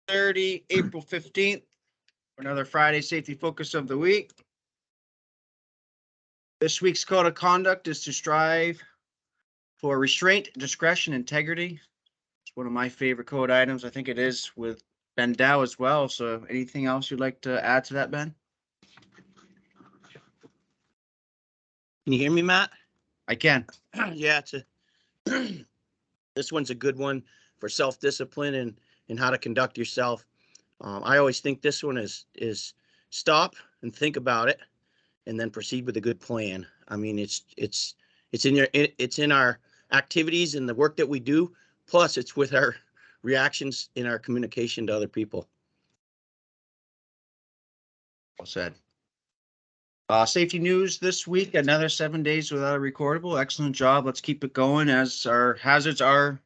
6:30, April 15th, for another Friday safety focus of the week. This week's code of conduct is to strive for restraint, discretion, integrity. It's one of my favorite code items. I think it is with Ben Dow as well. So anything else you'd like to add to that, Ben? Can you hear me, Matt? I can. Yeah, this one's a good one for self-discipline and how to conduct yourself. I always think this one is stop and think about it, and then proceed with a good plan. I mean, it's in our activities and the work that we do. Plus, it's with our reactions in our communication to other people. Well said. Safety news this week, another 7 days without a recordable. Excellent job. Let's keep it going as our hazards are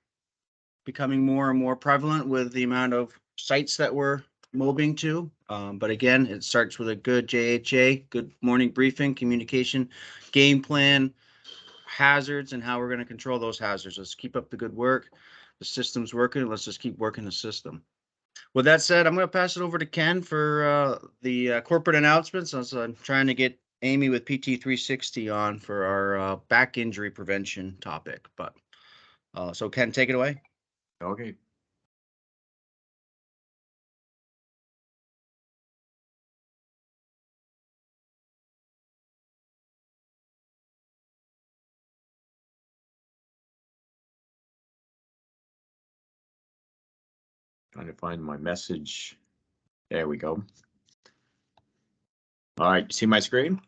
becoming more and more prevalent with the amount of sites that we're moving to. But again, it starts with a good JHA, good morning briefing, communication, game plan, hazards, and how we're going to control those hazards. Let's keep up the good work. The system's working. Let's just keep working the system. With that said, I'm going to pass it over to Ken for the corporate announcements. I'm trying to get Amy with PT 360 on for our back injury prevention topic. But so Ken, take it away. Okay. Trying to find my message. There we go. All right, see my screen?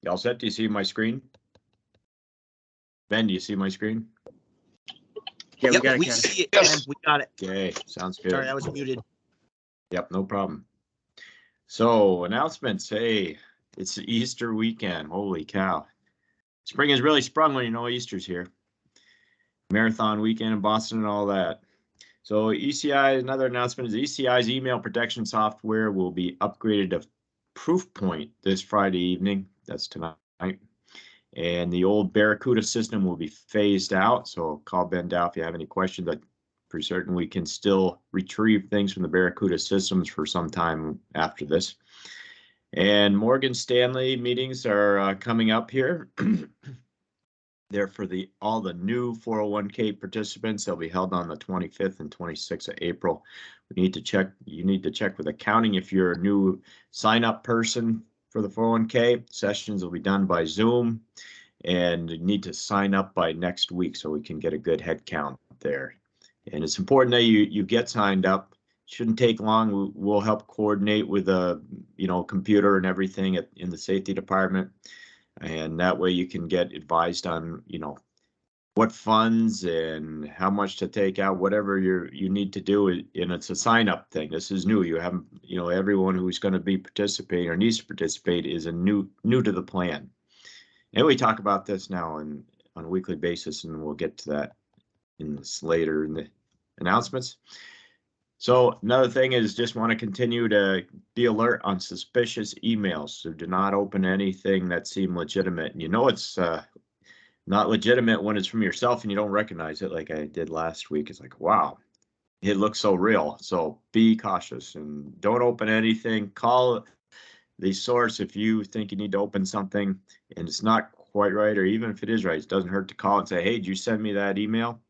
Y'all set? Do you see my screen? Ben, do you see my screen? Yeah, Yep, we see it. Yes. We got it. Okay, sounds good. Sorry, I was muted. Yep, no problem. So announcements. Hey, it's the Easter weekend. Holy cow. Spring has really sprung when you know Easter's here. Marathon weekend in Boston and all that. So ECI, another announcement is ECI's email protection software will be upgraded to Proofpoint this Friday evening. That's tonight. And the old Barracuda system will be phased out. So call Ben Dow if you have any questions. I'm pretty certain we can still retrieve things from the Barracuda systems for some time after this. And Morgan Stanley meetings are coming up here. They're for all the new 401k participants. They'll be held on the 25th and 26th of April. You need to check with accounting if you're a new sign-up person for the 401k. Sessions will be done by Zoom, and you need to sign up by next week so we can get a good head count there. And it's important that you get signed up. Shouldn't take long. We'll help coordinate with a computer and everything in the safety department. And that way you can get advised on, what funds and how much to take out, whatever you need to do. And it's a sign up thing. This is new. You haven't, everyone who's going to be participating or needs to participate is new to the plan. And we talk about this now on a weekly basis, and we'll get to that later in the announcements. So another thing is just want to continue to be alert on suspicious emails. So do not open anything that seems legitimate. And it's not legitimate when it's from yourself and you don't recognize it, like I did last week. It's like, wow, it looks so real. So be cautious and don't open anything. Call the source if you think you need to open something and it's not quite right, or even if it is right, it doesn't hurt to call and say, hey, did you send me that email?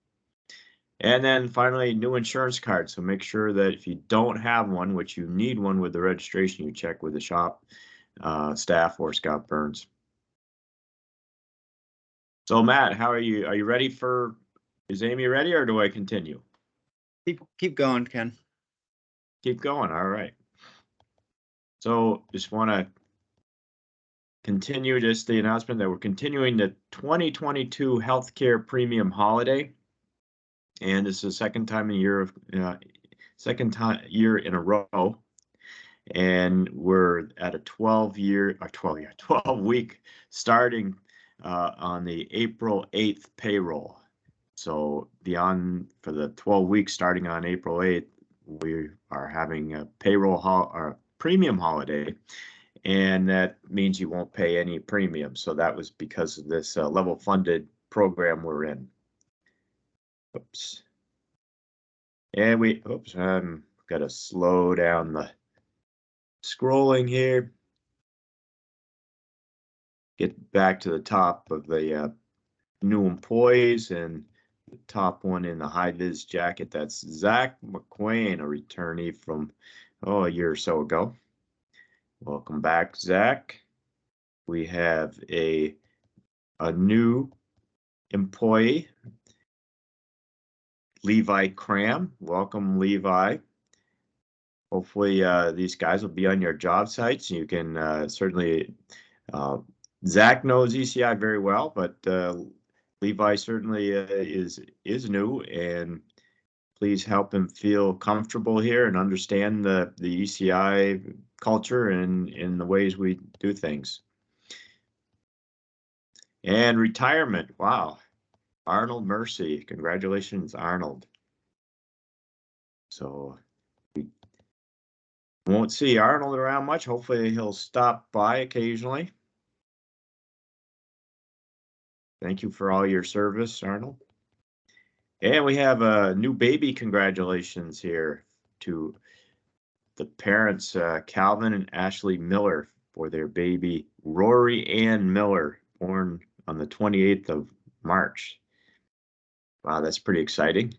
And then finally, new insurance card. So make sure that if you don't have one, which you need one with the registration, you check with the shop staff or Scott Burns. So Matt, how are you? Are you ready is Amy ready, or do I continue? Keep going, Ken. Keep going. All right. So just want to continue just the announcement that we're continuing the 2022 healthcare premium holiday. And this is the second year in a row. And we're at a 12 week starting on the April 8th payroll. So for the 12 weeks starting on April 8th, we are having a premium holiday. and that means you won't pay any premium. So that was because of this level funded program we're in. Oops. And oops, I'm gotta slow down the scrolling here. Get back to the top of the new employees, and the top one in the high vis jacket, that's Zach McQueen, a returnee from a year or so ago. Welcome back, Zach. We have a new employee, Levi Cram. Welcome, Levi. Hopefully these guys will be on your job sites. You can certainly, Zach knows ECI very well, but Levi certainly is new, and please help him feel comfortable here and understand the ECI culture and in the ways we do things. And retirement, wow. Arnold Mercy, congratulations, Arnold. So we won't see Arnold around much. Hopefully he'll stop by occasionally. Thank you for all your service, Arnold. And we have a new baby congratulations here to the parents, Calvin and Ashley Miller, for their baby, Rory Ann Miller, born on the 28th of March. Wow, that's pretty exciting.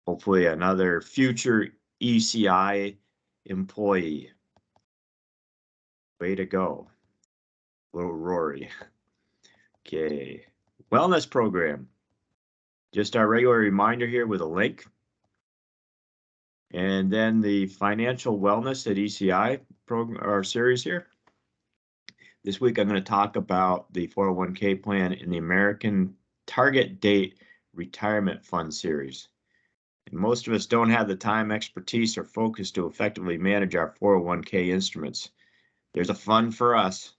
Hopefully another future ECI employee. Way to go, little Rory. Okay, wellness program. Just our regular reminder here with a link. And then the financial wellness at ECI program, our series here. This week I'm going to talk about the 401k plan in the American Target Date Retirement Fund series. And most of us don't have the time, expertise, or focus to effectively manage our 401k instruments. There's a fund for us.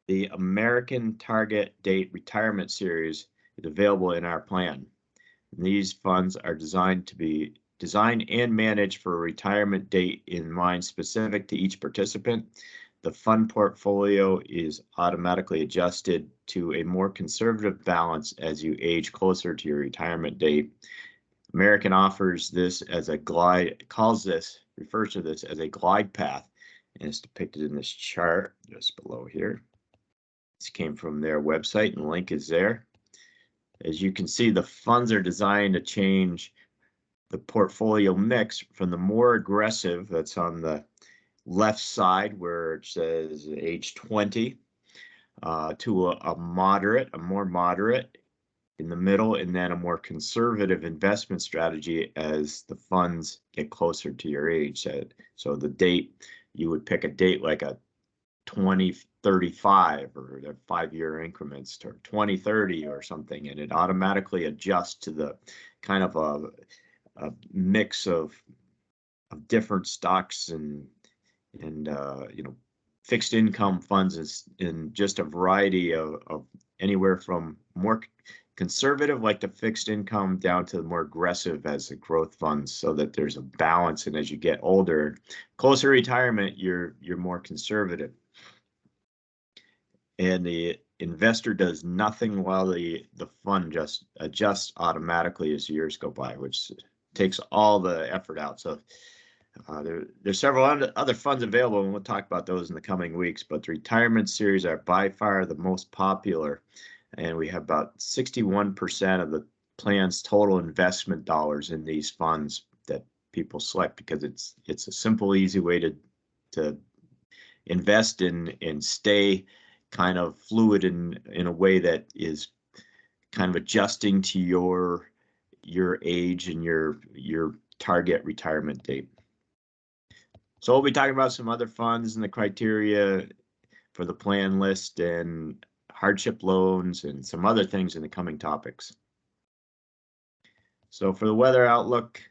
The American Target Date Retirement Series is available in our plan. And these funds are designed and managed for a retirement date in mind specific to each participant. The fund portfolio is automatically adjusted to a more conservative balance as you age closer to your retirement date. American offers this as a refers to this as a glide path, and it's depicted in this chart just below here. This came from their website, and the link is there. As you can see, the funds are designed to change the portfolio mix from the more aggressive, that's on the left side where it says age 20, to a more moderate in the middle, and then a more conservative investment strategy as the funds get closer to your age. So the date, you would pick a date like a 2035 or the 5-year increments to 2030 or something, and it automatically adjusts to the kind of a mix of different stocks and fixed income funds in just a variety of anywhere from more conservative like the fixed income down to the more aggressive as the growth funds, so that there's a balance. And as you get older, closer to retirement, you're more conservative. And the investor does nothing while the fund just adjusts automatically as years go by, which takes all the effort out. So there's several other funds available, and we'll talk about those in the coming weeks. But the retirement series are by far the most popular, and we have about 61% of the plan's total investment dollars in these funds that people select, because it's a simple, easy way to invest in and stay kind of fluid in a way that is kind of adjusting to your age and your target retirement date. So we'll be talking about some other funds and the criteria for the plan list and hardship loans and some other things in the coming topics. So for the weather outlook,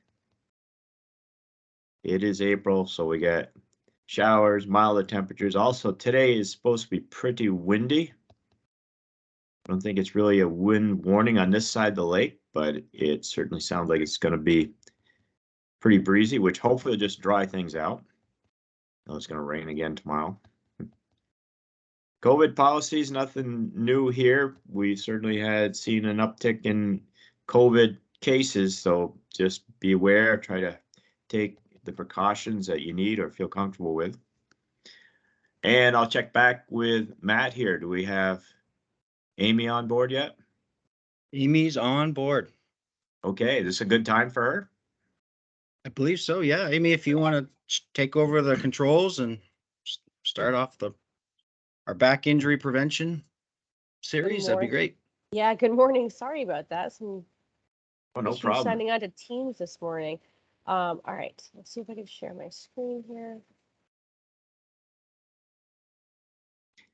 it is April, so we got showers, milder temperatures. Also, today is supposed to be pretty windy. I don't think it's really a wind warning on this side of the lake, but it certainly sounds like it's going to be pretty breezy, which hopefully will just dry things out. know it's going to rain again tomorrow. COVID policies, nothing new here. We certainly had seen an uptick in COVID cases, so just be aware, try to take the precautions that you need or feel comfortable with. And I'll check back with Matt here. Do we have Amy on board yet? Amy's on board. Okay, this is a good time for her? I believe so. Yeah. Amy, if you want to take over the controls and start off our back injury prevention series, that'd be great. Yeah, good morning. Sorry about that. Some Oh, no issues problem. signing on to Teams this morning. All right, let's see if I can share my screen here.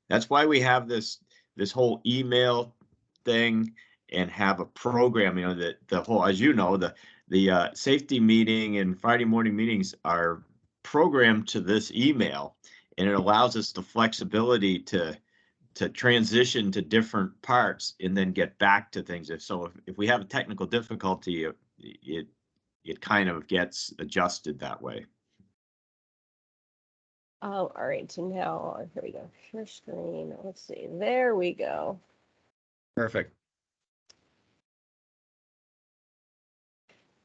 That's why we have this whole email thing and have a program, you know, the whole, as you know, the safety meeting and Friday morning meetings are programmed to this email, and it allows us the flexibility to transition to different parts and then get back to things. If we have a technical difficulty, it kind of gets adjusted that way. All right, so now here we go. Share screen. Let's see. There we go. Perfect.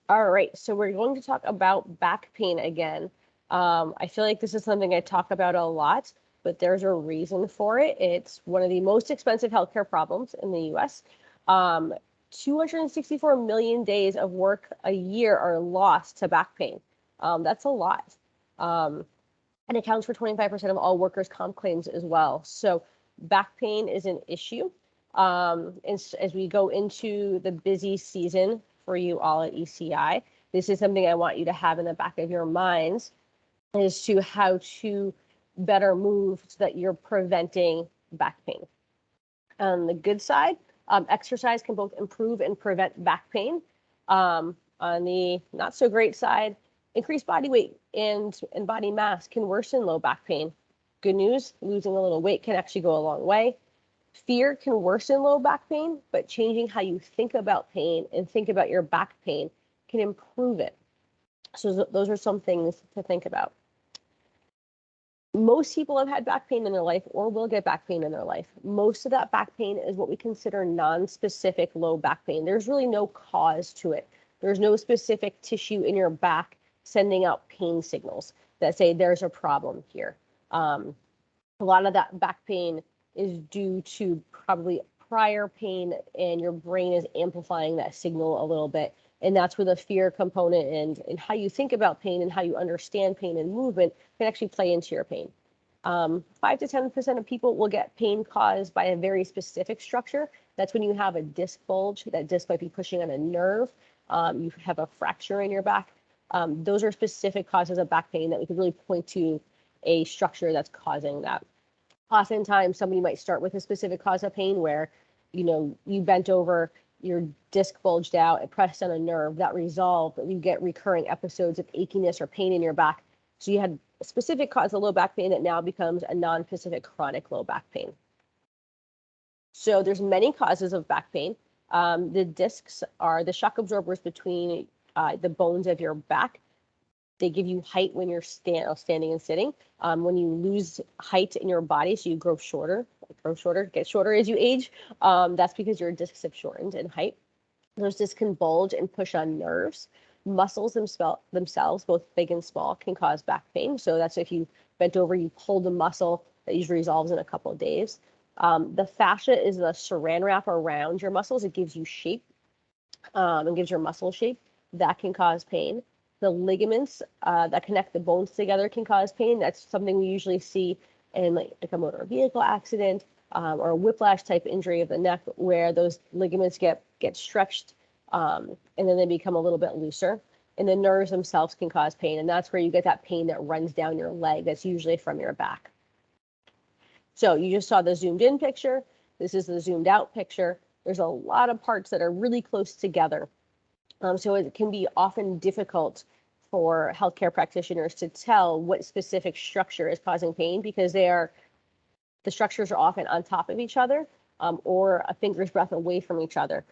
All right, so we're going to talk about back pain again. I feel like this is something I talk about a lot, but there's a reason for it. It's one of the most expensive healthcare problems in the US. 264 million days of work a year are lost to back pain. That's a lot. And accounts for 25% of all workers' comp claims as well. So back pain is an issue. As we go into the busy season for you all at ECI, this is something I want you to have in the back of your minds as to how to better move so that you're preventing back pain. On the good side, exercise can both improve and prevent back pain. On the not so great side, increased body weight and body mass can worsen low back pain. Good news, losing a little weight can actually go a long way. Fear can worsen low back pain, but changing how you think about pain and think about your back pain can improve it. So those are some things to think about. Most people have had back pain in their life or will get back pain in their life. Most of that back pain is what we consider non-specific low back pain. There's really no cause to it. There's no specific tissue in your back sending out pain signals that say there's a problem here. A lot of that back pain is due to probably prior pain, and your brain is amplifying that signal a little bit. And that's where the fear component and how you think about pain and how you understand pain and movement can actually play into your pain. 5 to 10% of people will get pain caused by a very specific structure. That's when you have a disc bulge. That disc might be pushing on a nerve. You have a fracture in your back. Those are specific causes of back pain that we could really point to a structure that's causing that. Oftentimes, somebody might start with a specific cause of pain where, you bent over, your disc bulged out, it pressed on a nerve, that resolved, but you get recurring episodes of achiness or pain in your back. So you had a specific cause of low back pain that now becomes a non-specific chronic low back pain. So there's many causes of back pain. The discs are the shock absorbers between the bones of your back. They give you height when you're standing and sitting. When you lose height in your body, so you grow shorter, get shorter as you age, that's because your discs have shortened in height. Those discs can bulge and push on nerves. Muscles themselves, both big and small, can cause back pain. So that's if you bent over, you pulled a muscle, that usually resolves in a couple of days. The fascia is the saran wrap around your muscles. It gives you shape and gives your muscle shape. That can cause pain. The ligaments that connect the bones together can cause pain. That's something we usually see in like a motor vehicle accident or a whiplash type injury of the neck, where those ligaments get stretched and then they become a little bit looser. And the nerves themselves can cause pain, and that's where you get that pain that runs down your leg. That's usually from your back. So you just saw the zoomed in picture. This is the zoomed out picture. There's a lot of parts that are really close together. So it can be often difficult for healthcare practitioners to tell what specific structure is causing pain, because the structures are often on top of each other or a finger's breadth away from each other.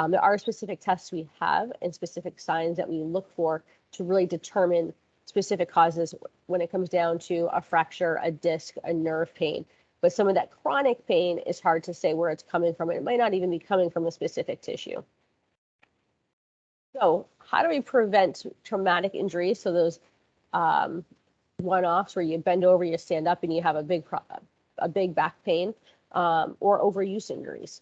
There are specific tests we have and specific signs that we look for to really determine specific causes when it comes down to a fracture, a disc, a nerve pain. But some of that chronic pain is hard to say where it's coming from. It might not even be coming from a specific tissue. So how do we prevent traumatic injuries? So those one-offs where you bend over, you stand up, and you have a big back pain, or overuse injuries.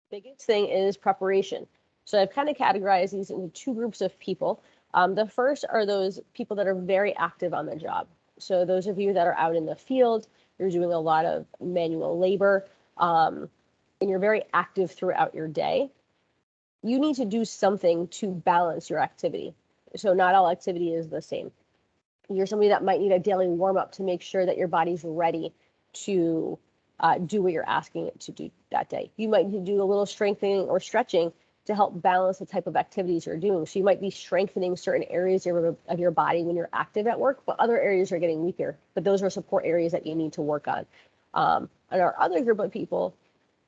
Biggest thing is preparation. So I've kind of categorized these into two groups of people. The first are those people that are very active on the job. So those of you that are out in the field, you're doing a lot of manual labor, and you're very active throughout your day. You need to do something to balance your activity. So not all activity is the same. You're somebody that might need a daily warm up to make sure that your body's ready to do what you're asking it to do that day. You might need to do a little strengthening or stretching to help balance the type of activities you're doing. So you might be strengthening certain areas of your body when you're active at work, but other areas are getting weaker. But those are support areas that you need to work on. And our other group of people,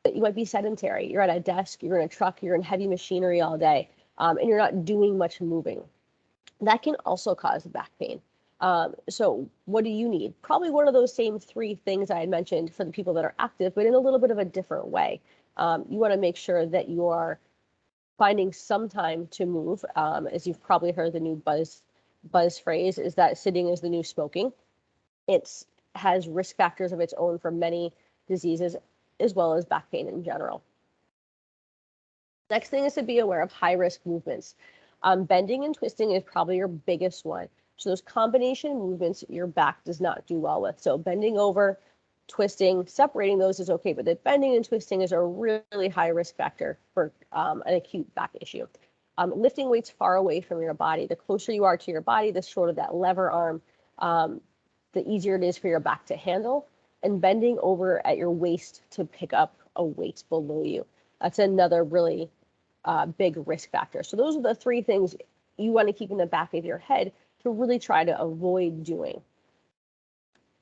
that you might be sedentary. You're at a desk, you're in a truck, you're in heavy machinery all day, and you're not doing much moving. That can also cause back pain. So what do you need? Probably one of those same three things I had mentioned for the people that are active, but in a little bit of a different way. You want to make sure that you are finding some time to move. As you've probably heard, the new buzz phrase is that sitting is the new smoking. It has risk factors of its own for many diseases, as well as back pain in general. Next thing is to be aware of high risk movements. Bending and twisting is probably your biggest one. So those combination movements your back does not do well with. So bending over, twisting, separating those is okay, but the bending and twisting is a really high risk factor for an acute back issue. Lifting weights far away from your body. The closer you are to your body, the shorter that lever arm, the easier it is for your back to handle. And bending over at your waist to pick up a weight below you. That's another really big risk factor. So those are the three things you want to keep in the back of your head to really try to avoid doing.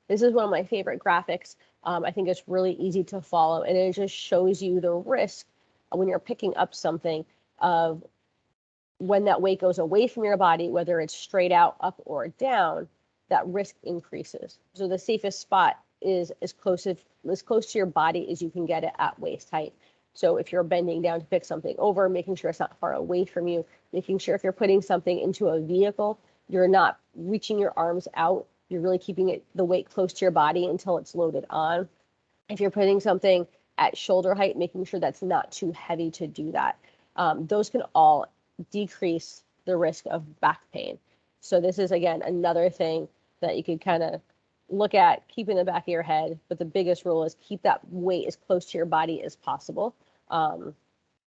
This is one of my favorite graphics. I think it's really easy to follow, and it just shows you the risk when you're picking up something of when that weight goes away from your body, whether it's straight out, up, or down, that risk increases. So the safest spot is as close to your body as you can get it at waist height. So if you're bending down to pick something over, making sure it's not far away from you, making sure if you're putting something into a vehicle, you're not reaching your arms out. You're really keeping the weight close to your body until it's loaded on. If you're putting something at shoulder height, making sure that's not too heavy to do that. Those can all decrease the risk of back pain. So this is, again, another thing that you could kind of look at, keep in the back of your head. But the biggest rule is keep that weight as close to your body as possible. And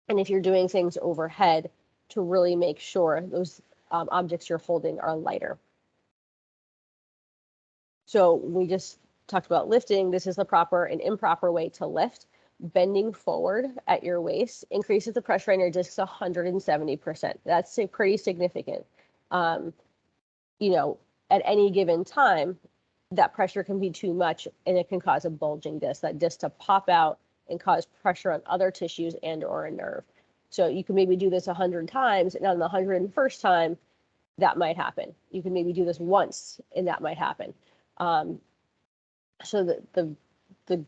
if you're doing things overhead, to really make sure those objects you're holding are lighter. So we just talked about lifting. This is the proper and improper way to lift. Bending forward at your waist increases the pressure on your discs 170%. That's pretty significant. You know, at any given time, that pressure can be too much and it can cause a bulging disc, that disc to pop out and cause pressure on other tissues and or a nerve. So you can maybe do this 100 times, and on the 101st time, that might happen. You can maybe do this once and that might happen. So the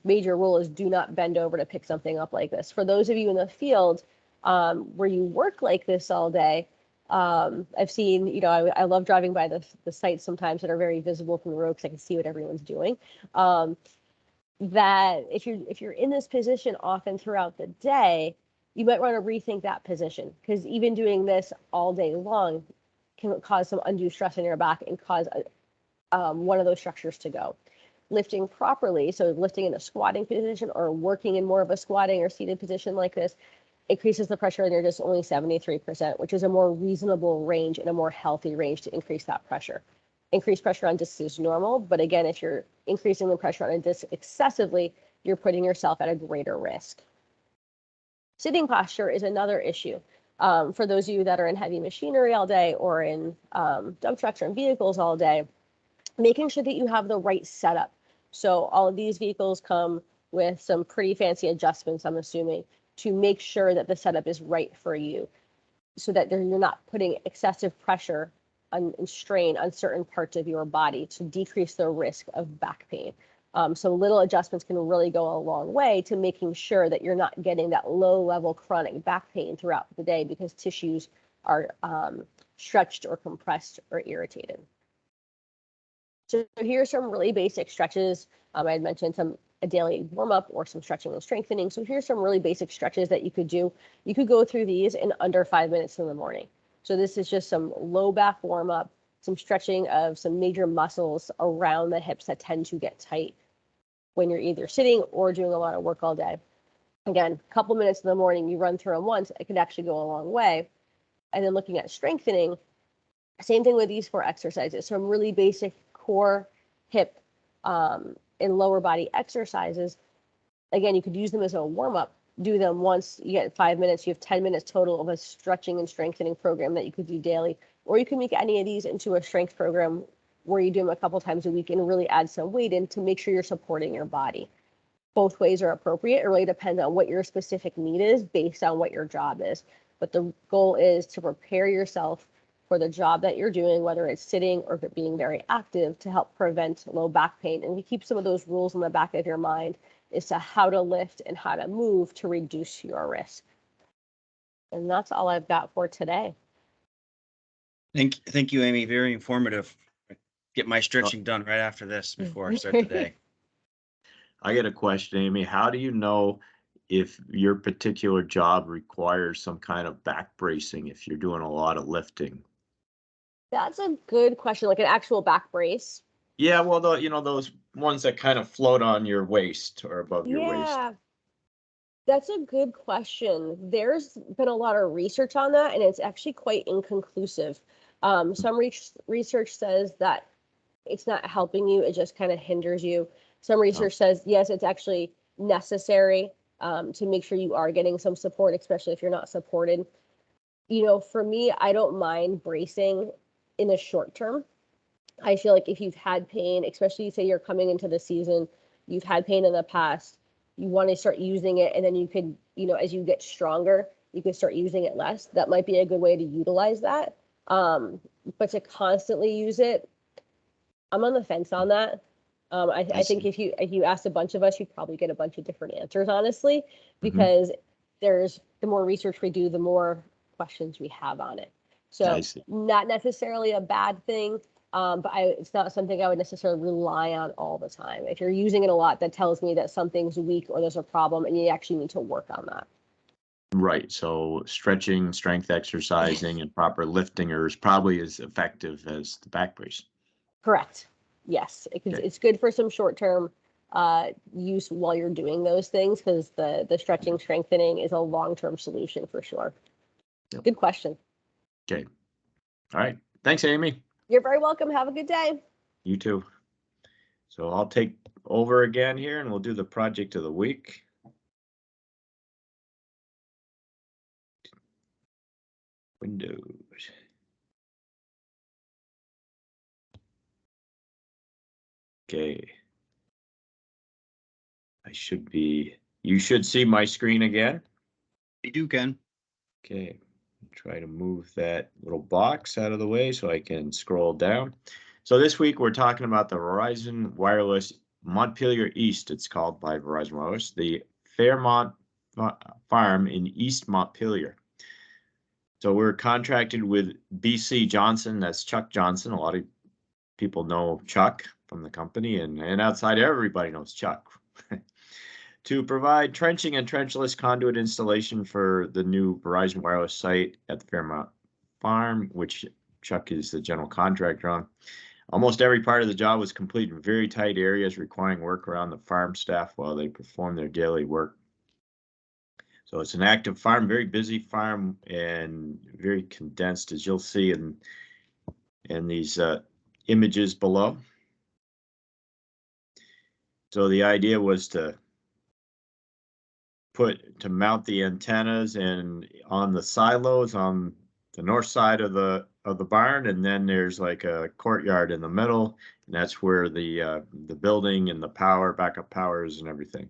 major rule is do not bend over to pick something up like this. For those of you in the field where you work like this all day, I've seen, you know, I love driving by the sites sometimes that are very visible from the road because I can see what everyone's doing. That if you're in this position often throughout the day, you might want to rethink that position, because even doing this all day long can cause some undue stress in your back and cause one of those structures to go. Lifting properly, so lifting in a squatting position or working in more of a squatting or seated position like this, increases the pressure in your disc only 73%, which is a more reasonable range and a more healthy range to increase that pressure. Increased pressure on discs is normal, but again, if you're increasing the pressure on a disc excessively, you're putting yourself at a greater risk. Sitting posture is another issue. For those of you that are in heavy machinery all day or in dump trucks or in vehicles all day, making sure that you have the right setup. So all of these vehicles come with some pretty fancy adjustments, I'm assuming, to make sure that the setup is right for you, so that you're not putting excessive pressure and strain on certain parts of your body to decrease the risk of back pain. So little adjustments can really go a long way to making sure that you're not getting that low level chronic back pain throughout the day because tissues are stretched or compressed or irritated. So here's some really basic stretches. I had mentioned a daily warm up or some stretching and strengthening. So here's some really basic stretches that you could do. You could go through these in under 5 minutes in the morning. So this is just some low back warm up, some stretching of some major muscles around the hips that tend to get tight when you're either sitting or doing a lot of work all day. Again, a couple minutes in the morning, you run through them once, it could actually go a long way. And then looking at strengthening, same thing with these 4 exercises. Some really basic core, hip, and lower body exercises. Again, you could use them as a warm-up. Do them once, you get 5 minutes, you have 10 minutes total of a stretching and strengthening program that you could do daily. Or you can make any of these into a strength program where you do them a couple times a week and really add some weight in to make sure you're supporting your body. Both ways are appropriate. It really depends on what your specific need is based on what your job is. But the goal is to prepare yourself for the job that you're doing, whether it's sitting or being very active, to help prevent low back pain. And to keep some of those rules in the back of your mind as to how to lift and how to move to reduce your risk. And that's all I've got for today. Thank you, Amy. Very informative. Get my stretching done right after this before I start the day. I got a question, Amy. How do you know if your particular job requires some kind of back bracing if you're doing a lot of lifting? That's a good question, like an actual back brace. Yeah, well, those ones that kind of float on your waist or above your waist. Yeah, that's a good question. There's been a lot of research on that, and it's actually quite inconclusive. Some research says that it's not helping you, it just kind of hinders you. Some research says, yes, it's actually necessary to make sure you are getting some support, especially if you're not supported. For me, I don't mind bracing in the short term. I feel like if you've had pain, especially say you're coming into the season, you've had pain in the past, you want to start using it, and then you could, as you get stronger, you could start using it less. That might be a good way to utilize that. But to constantly use it, I'm on the fence on that. I think if you asked a bunch of us, you'd probably get a bunch of different answers, honestly, because the more research we do, the more questions we have on it. So not necessarily a bad thing, but it's not something I would necessarily rely on all the time. If you're using it a lot, that tells me that something's weak or there's a problem and you actually need to work on that. Right. So stretching, strength exercising, and proper lifting is probably as effective as the back brace. Correct. Yes. It's good for some short-term use while you're doing those things, because the stretching, strengthening is a long-term solution for sure. Yep. Good question. Okay. All right. Thanks, Amy. You're very welcome. Have a good day. You too. So I'll take over again here and we'll do the project of the week. Windows. Okay. You should see my screen again. You do, Ken. Okay. Try to move that little box out of the way so I can scroll down. So this week we're talking about the Verizon Wireless Montpelier East, it's called by Verizon Wireless, the Fairmont Farm in East Montpelier. So we're contracted with BC Johnson, that's Chuck Johnson. A lot of people know Chuck from the company, and outside everybody knows Chuck. To provide trenching and trenchless conduit installation for the new Verizon Wireless site at the Fairmont Farm, which Chuck is the general contractor on. Almost every part of the job was complete in very tight areas, requiring work around the farm staff while they perform their daily work. So it's an active farm, very busy farm, and very condensed, as you'll see in these images below. So the idea was to mount the antennas and on the silos on the north side of the of the barn, and then there's like a courtyard in the middle, and that's where the building and the power, backup powers and everything.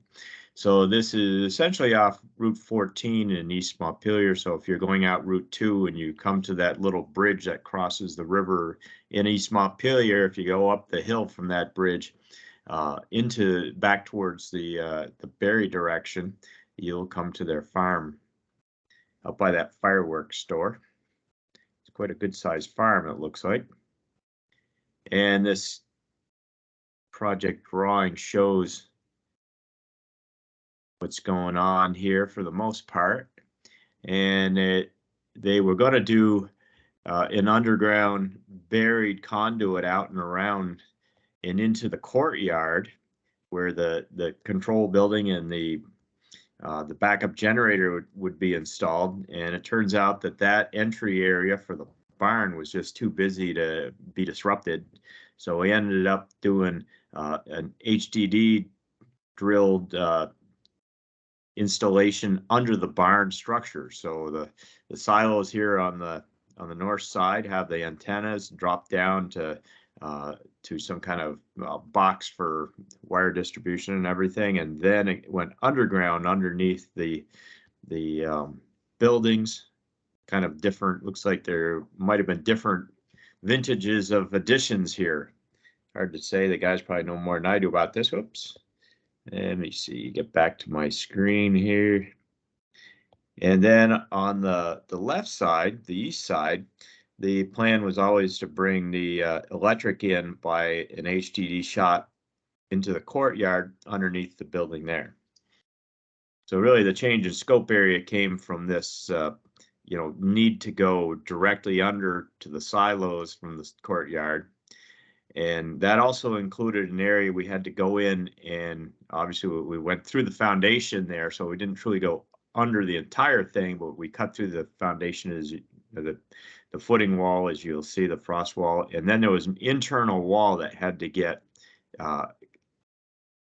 So this is essentially off Route 14 in East Montpelier. So if you're going out Route 2 and you come to that little bridge that crosses the river in East Montpelier, if you go up the hill from that bridge into back towards the Barrie direction, you'll come to their farm up by that fireworks store. It's quite a good sized farm, it looks like. And this project drawing shows what's going on here for the most part. And they were going to do an underground buried conduit out and around and into the courtyard where the control building and the backup generator would be installed. And it turns out that that entry area for the barn was just too busy to be disrupted. So we ended up doing an HDD drilled installation under the barn structure. So the silos here on the north side have the antennas drop down to some kind of box for wire distribution and everything, and then it went underground underneath the buildings. Kind of different. Looks like there might have been different vintages of additions here. Hard to say. The guys probably know more than I do about this. Whoops. Let me see, get back to my screen here. And then on the left side, the east side, the plan was always to bring the electric in by an HDD shot into the courtyard underneath the building there. So really the change in scope area came from this, need to go directly under to the silos from the courtyard. And that also included an area we had to go in, and obviously we went through the foundation there, so we didn't truly go under the entire thing, but we cut through the foundation as the footing wall, as you'll see, the frost wall, and then there was an internal wall that had to get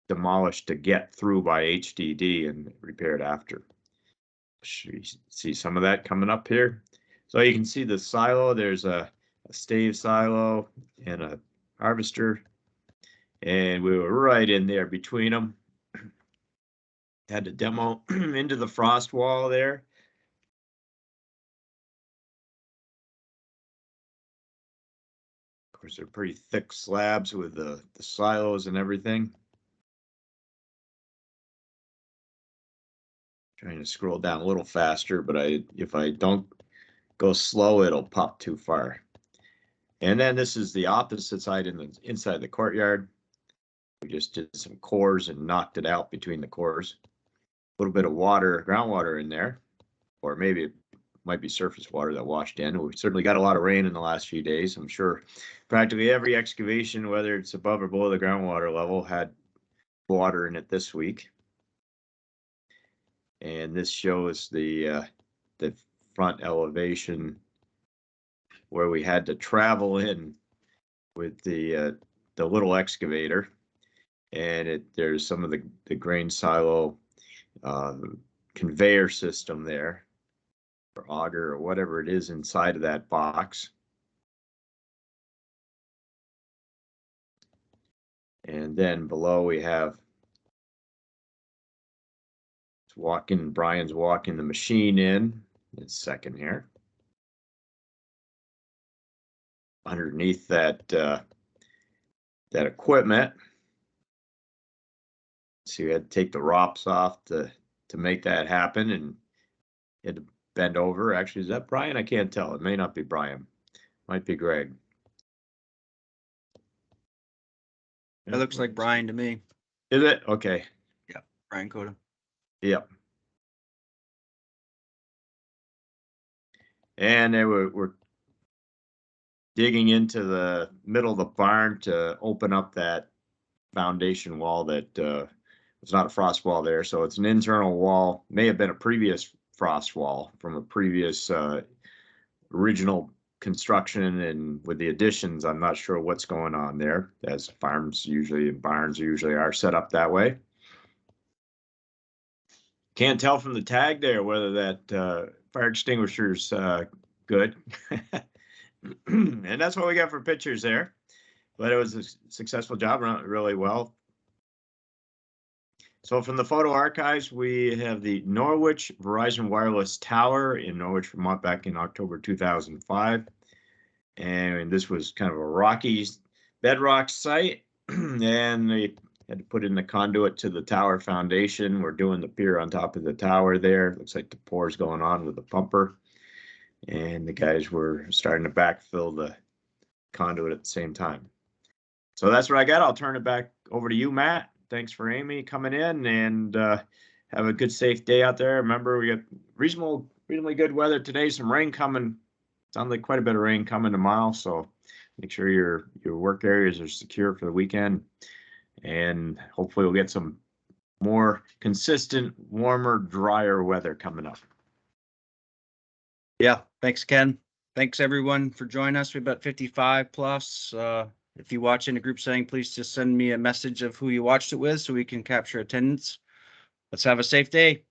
demolished to get through by HDD and repaired after. You see some of that coming up here. So you can see the silo. There's a stave silo and a harvester, and we were right in there between them. Had to demo into the frost wall there. Of course, they're pretty thick slabs with the silos and everything. Trying to scroll down a little faster, but if I don't go slow, it'll pop too far. And then this is the opposite side inside the courtyard. We just did some cores and knocked it out between the cores. A little bit of water, groundwater in there, or maybe it might be surface water that washed in. We certainly got a lot of rain in the last few days. I'm sure practically every excavation, whether it's above or below the groundwater level, had water in it this week. And this shows the front elevation where we had to travel in with the little excavator, and there's some of the grain silo conveyor system there, or auger or whatever it is inside of that box. And then below we have Brian's walking the machine in a second here. Underneath that equipment. So you had to take the ROPS off to make that happen, and you had to bend over. Actually, is that Brian? I can't tell. It may not be Brian. Might be Greg. It looks like Brian to me. Is it? Okay. Yeah, Brian Coda. Yep. And they were digging into the middle of the barn to open up that foundation wall that was not a frost wall there. So it's an internal wall. May have been a previous frost wall from a previous original construction, and with the additions, I'm not sure what's going on there, as farms usually and barns usually are set up that way. Can't tell from the tag there whether that fire extinguisher's good. And that's what we got for pictures there. But it was a successful job, run really well. So from the photo archives, we have the Norwich Verizon Wireless Tower in Norwich, Vermont, back in October 2005. And this was kind of a rocky bedrock site. And they had to put in the conduit to the tower foundation. We're doing the pier on top of the tower there. Looks like the pour's going on with the pumper. And the guys were starting to backfill the conduit at the same time. So that's what I got. I'll turn it back over to you, Matt. Thanks for Amy coming in, and have a good, safe day out there. Remember, we got reasonably good weather today. Some rain coming. Sounds like quite a bit of rain coming tomorrow. So make sure your work areas are secure for the weekend, and hopefully we'll get some more consistent, warmer, drier weather coming up. Yeah, thanks, Ken. Thanks, everyone, for joining us. We've got 55 plus. If you watch in a group setting, please just send me a message of who you watched it with so we can capture attendance. Let's have a safe day.